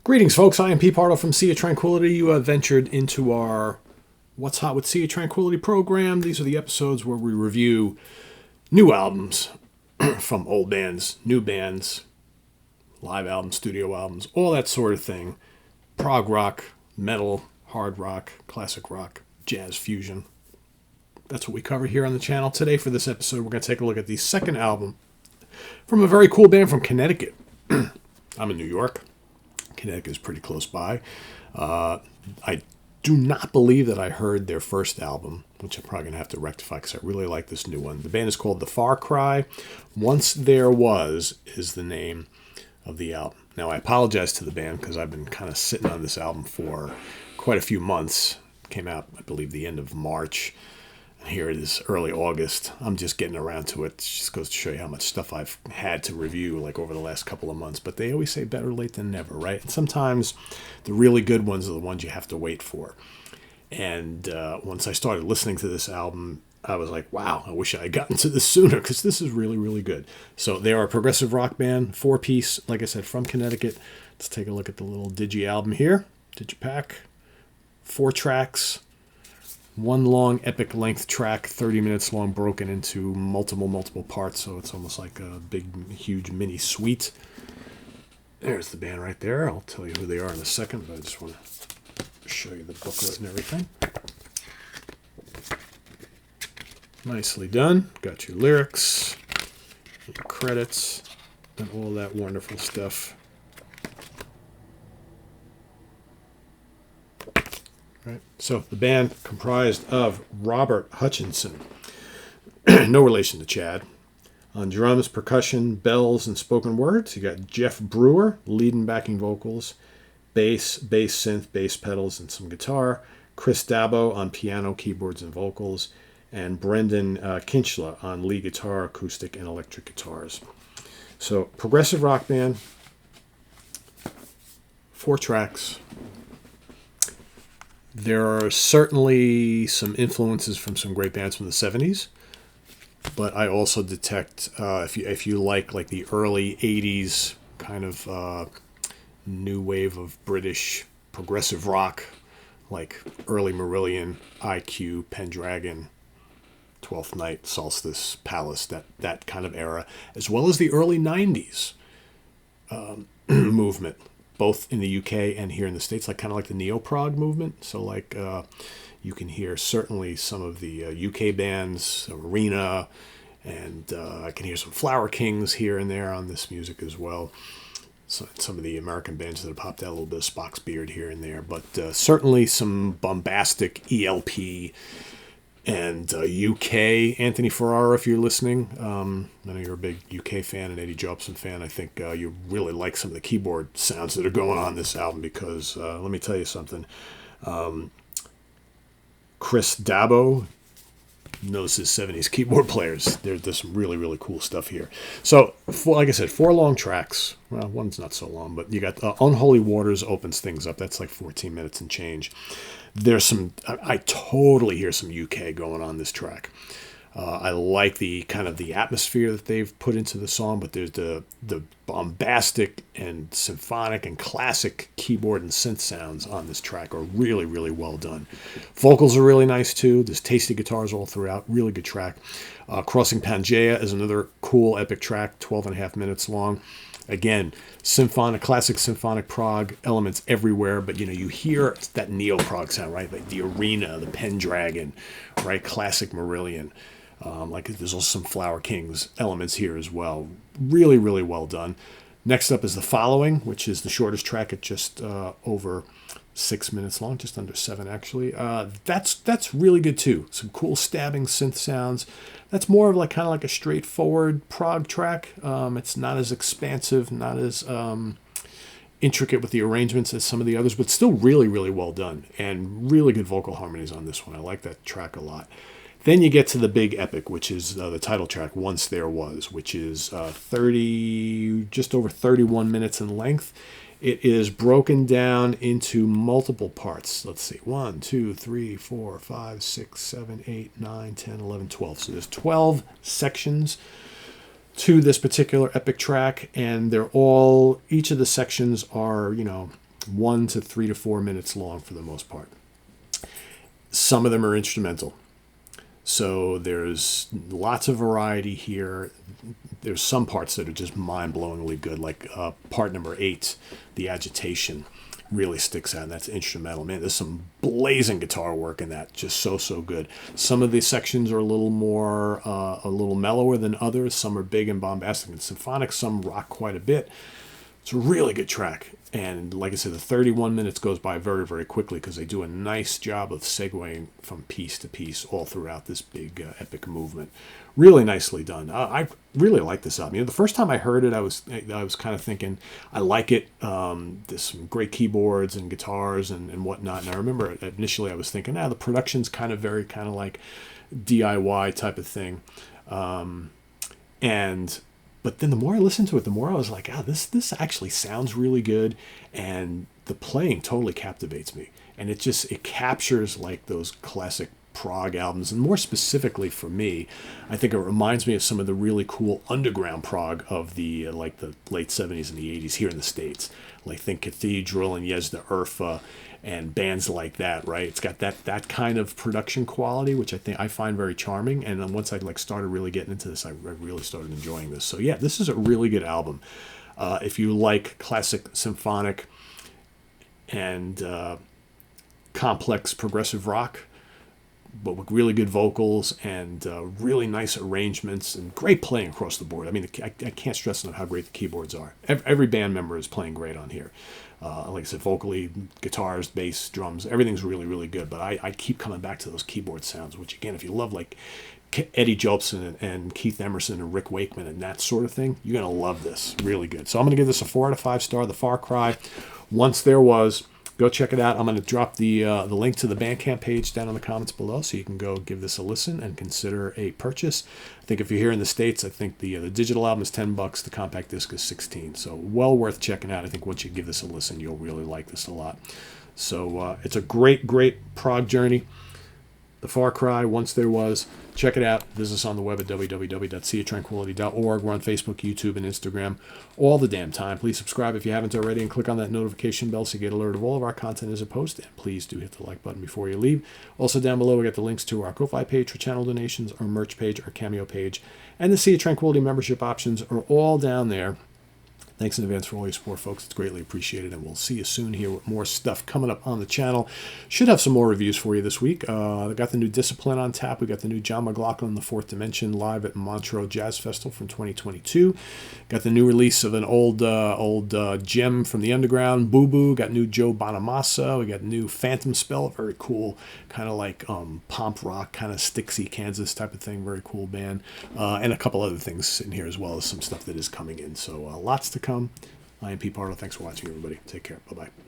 Greetings, folks. I am Pete Pardo from Sea of Tranquility. You have ventured into our What's Hot with Sea of Tranquility program. These are the episodes where we review new albums from old bands, new bands, live albums, studio albums, all that sort of thing. Prog rock, metal, hard rock, classic rock, jazz fusion. That's what we cover here on the channel. Today for this episode, we're going to take a look at the second album from a very cool band from Connecticut. I'm in New York. Connecticut is pretty close by. I do not believe that I heard their first album, which I'm probably going to have to rectify because I really like this new one. The band is called The Far Cry. Once There Was is the name of the album. Now, I apologize to the band because I've been kind of sitting on this album for quite a few months. It came out, I believe, the end of March. Here it is, early August. I'm just getting around to it. It just goes to show you how much stuff I've had to review like over the last couple of months. But they always say better late than never, right? And sometimes the really good ones are the ones you have to wait for. And once I started listening to this album, I was like, wow, I wish I had gotten to this sooner because this is really, really good. So they are a progressive rock band, 4-piece, like I said, from Connecticut. Let's take a look at the little Digi album here. Digipack, 4 tracks. One long epic length track, 30 minutes long, broken into multiple parts, so it's almost like a big, huge mini suite. There's the band right there. I'll tell you who they are in a second, but I just want to show you the booklet and everything. Nicely done. Got your lyrics, your credits, and all that wonderful stuff. Right. So the band comprised of Robert Hutchinson, no relation to Chad. On drums, percussion, bells, and spoken words, you got Jeff Brewer, lead and backing vocals, bass synth, bass pedals, and some guitar. Chris Dabo on piano, keyboards, and vocals, and Brendan Kinchla on lead guitar, acoustic, and electric guitars. So progressive rock band, 4 tracks. There are certainly some influences from some great bands from the 70s, but I also detect, if you like the early 80s kind of new wave of British progressive rock, like early Marillion, IQ, Pendragon, Twelfth Night, Solstice, Palace, that kind of era, as well as the early 90s movement, both in the UK and here in the States, kind of like the neo-prog movement. So you can hear certainly some of the UK bands, Arena, and I can hear some Flower Kings here and there on this music as well. So some of the American bands that have popped out, a little bit of Spock's Beard here and there, but certainly some bombastic ELP and UK, Anthony Ferrara, if you're listening. I know you're a big UK fan and Eddie Jobson fan. I think you really like some of the keyboard sounds that are going on this album because, let me tell you something. Chris Dabo knows his 70s keyboard players. There's some really, really cool stuff here. So, like I said, 4 long tracks. Well, one's not so long, but you got Unholy Waters opens things up. That's like 14 minutes and change. There's I totally hear some UK going on this track. I like the kind of the atmosphere that they've put into the song, but there's the bombastic and symphonic and classic keyboard and synth sounds on this track are really, really well done. Vocals are really nice too. There's tasty guitars all throughout. Really good track. Crossing Pangea is another cool epic track, 12.5 minutes long. Again, classic symphonic prog elements everywhere, but you hear that neo-prog sound, right? Like the Arena, the Pendragon, right? Classic Marillion. There's also some Flower Kings elements here as well. Really, really well done. Next up is The Following, which is the shortest track at just over 6 minutes long, just under 7 actually. That's really good too. Some cool stabbing synth sounds. That's more of kind of like a straightforward prog track. It's not as expansive, not as intricate with the arrangements as some of the others, but still really, really well done and really good vocal harmonies on this one. I like that track a lot. Then you get to the big epic, which is the title track, Once There Was, which is just over 31 minutes in length. It is broken down into multiple parts. Let's see, 1, 2, 3, 4, 5, 6, 7, 8, 9, 10, 11, 12. So there's 12 sections to this particular epic track, and each of the sections are, 1 to 3 to 4 minutes long for the most part. Some of them are instrumental. So there's lots of variety here. There's some parts that are just mind-blowingly good, like part number 8, the agitation, really sticks out, and that's instrumental. Man, there's some blazing guitar work in that, just so good. Some of the sections are a little more, a little mellower than others. Some are big and bombastic and symphonic. Some rock quite a bit. It's a really good track. And like I said, the 31 minutes goes by very quickly because they do a nice job of segueing from piece to piece all throughout this big epic movement. Really nicely done. I really like this album. You know, the first time I heard it, I was kind of thinking, I like it. There's some great keyboards and guitars and whatnot. And I remember initially I was thinking, the production's kind of like DIY type of thing. But then the more I listened to it, the more I was like, this actually sounds really good, and the playing totally captivates me. And it captures like those classic prog albums, and more specifically for me, I think it reminds me of some of the really cool underground prog of the like the late 70s and the 80s here in the States. Like think Cathedral and Yezda Urfa and bands like that, right? It's got that kind of production quality, which I find very charming. And then once I started really getting into this, I really started enjoying this. So yeah, this is a really good album. If you like classic symphonic and complex progressive rock, but with really good vocals and really nice arrangements and great playing across the board. I mean, I can't stress enough how great the keyboards are. Every band member is playing great on here. Like I said, vocally, guitars, bass, drums, everything's really good. But I keep coming back to those keyboard sounds, which again, if you love like Eddie Jolson and Keith Emerson and Rick Wakeman and that sort of thing, you're going to love this. Really good. So I'm going to give this a 4 out of 5 star. The Far Cry, Once There Was. Go check it out. I'm going to drop the link to the Bandcamp page down in the comments below, so you can go give this a listen and consider a purchase. I think if you're here in the States, I think the digital album is $10. The compact disc is $16. So well worth checking out. I think once you give this a listen, you'll really like this a lot. So it's a great prog journey. The Far Cry, Once There Was. Check it out. Visit us on the web at www.seatranquility.org. We're on Facebook, YouTube, and Instagram all the damn time. Please subscribe if you haven't already and click on that notification bell so you get alerted of all of our content as it posts. And please do hit the like button before you leave. Also down below, we got the links to our Ko-Fi page for channel donations, our merch page, our Cameo page, and the Sea of Tranquility membership options are all down there. Thanks in advance for all your support, folks. It's greatly appreciated, and we'll see you soon here with more stuff coming up on the channel. Should have some more reviews for you this week. I got the new Discipline on tap. We got the new John McLaughlin, The Fourth Dimension, live at Montreux Jazz Festival from 2022. Got the new release of an old gem from the underground, Boo Boo. Got new Joe Bonamassa. We got new Phantom Spell, very cool, kind of like pomp rock, kind of Stixy, Kansas type of thing. Very cool band. And a couple other things in here as well as some stuff that is coming in. So lots to come. I am Pete Pardo. Thanks for watching, everybody. Take care. Bye-bye.